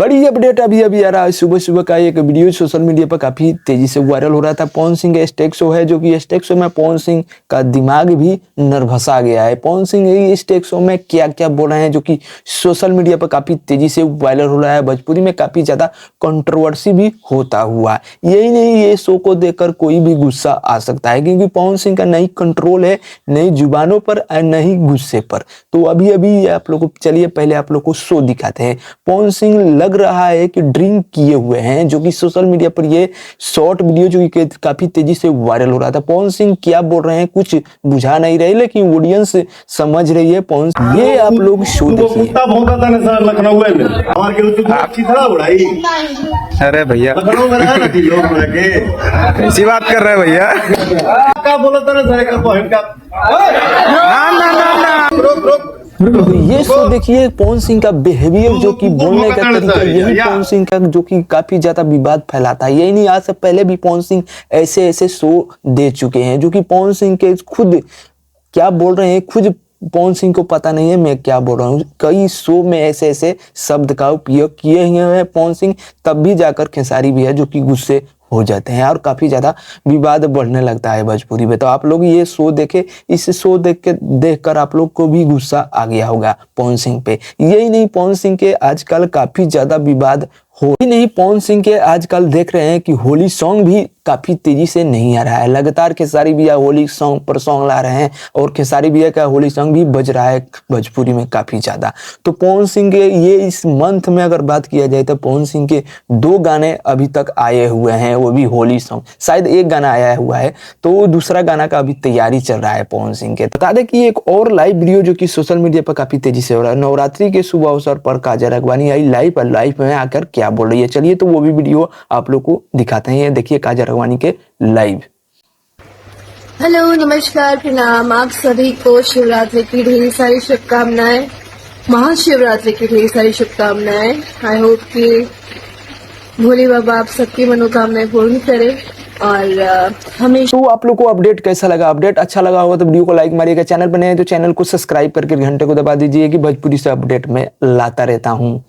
बड़ी अपडेट अभी अभी आ रहा है। सुबह सुबह का एक वीडियो सोशल मीडिया पर काफी तेजी से वायरल हो रहा था। पवन सिंह का स्टेज शो है, जो कि स्टेज शो में पवन सिंह का दिमाग भी नर्वसा गया है। पवन सिंह ये स्टेज शो में क्या क्या बोल रहे हैं, जो कि सोशल मीडिया पर काफी तेजी से वायरल हो रहा है। भोजपुरी में काफी ज्यादा कंट्रोवर्सी भी होता हुआ। यही नहीं, ये शो को देखकर कोई भी गुस्सा आ सकता है, क्योंकि पवन सिंह का नहीं कंट्रोल है, नहीं जुबानों पर और नहीं गुस्से पर। तो अभी अभी आप लोग को चलिए पहले आप लोग को शो दिखाते हैं। पवन सिंह लग रहा है कि ड्रिंक किए हुए हैं, जो कि सोशल मीडिया पर ये शॉर्ट वीडियो जो कि काफी तेजी से वायरल हो रहा था। पवन सिंह क्या बोल रहे हैं कुछ बुझा नहीं रहे, लेकिन ऑडियंस समझ रही है। पवन सिंह ये आप लोग शो देखिए। लखनऊ में अच्छी था उड़ाई। अरे भैया लखनऊ में रहा थी लोग के कैसी बात कर रहे हैं भैया? क्या बोला था ना सर का ना ना ना ना रोक रोक तो ये शो देखिए, पवन सिंह का बिहेवियर, जो कि बोलने का तरीका, यही पवन सिंह का जो कि काफी ज्यादा विवाद फैलाता है। यही नहीं, आज से पहले भी पवन सिंह ऐसे ऐसे शो दे चुके हैं, जो कि पवन सिंह के खुद क्या बोल रहे हैं, खुद पवन सिंह को पता नहीं है मैं क्या बोल रहा हूँ। कई शो में ऐसे ऐसे शब्द का उपयोग किए हुए हैं पवन सिंह, तब भी जाकर खेसारी भी है जो कि गुस्से हो जाते हैं और काफी ज्यादा विवाद बढ़ने लगता है भोजपुरी में। तो आप लोग ये शो देखे, इस शो देखकर आप लोग को भी गुस्सा आ गया होगा पवन सिंह पे। यही नहीं, पवन सिंह के आजकल काफी ज्यादा विवाद हो ही नहीं। पवन सिंह के आजकल देख रहे हैं कि होली सॉन्ग भी काफी तेजी से नहीं आ रहा है। लगातार खेसारी भैया होली सॉन्ग पर सॉन्ग ला रहे हैं और खेसारी भैया का होली सॉन्ग भी बज रहा है भोजपुरी में काफी ज्यादा। तो पवन सिंह के ये इस मंथ में अगर बात किया जाए तो पवन सिंह के 2 गाने अभी तक आए हुए हैं, वो भी होली सॉन्ग। शायद एक गाना आया हुआ है, तो दूसरा गाना का अभी तैयारी चल रहा है पवन सिंह के। बता दें कि एक और लाइव वीडियो जो कि सोशल मीडिया पर काफी तेजी से हो रहा है। नवरात्रि के शुभ अवसर पर काजल राघवानी आई लाइव में आकर क्या बोल रही है, चलिए तो वो भी वीडियो आप लोग को दिखाते हैं। ये देखिए काजल राघवानी के लाइव। हेलो, नमस्कार, प्रणाम। आप सभी को शिवरात्रि की ढेर सारी शुभकामनाएं, महाशिवरात्रि की ढेर सारी शुभकामनाएं। आई होप कि भोले बाबा आप सबकी मनोकामनाएं पूर्ण करें और हमेशा। तो आप लोग को अपडेट कैसा लगा? अपडेट अच्छा लगा होगा तो वीडियो को लाइक मारिएगा। चैनल पर नए हैं तो चैनल को सब्सक्राइब करके घंटे को दबा दीजिए, कि भोजपुरी से अपडेट में लाता रहता हूँ।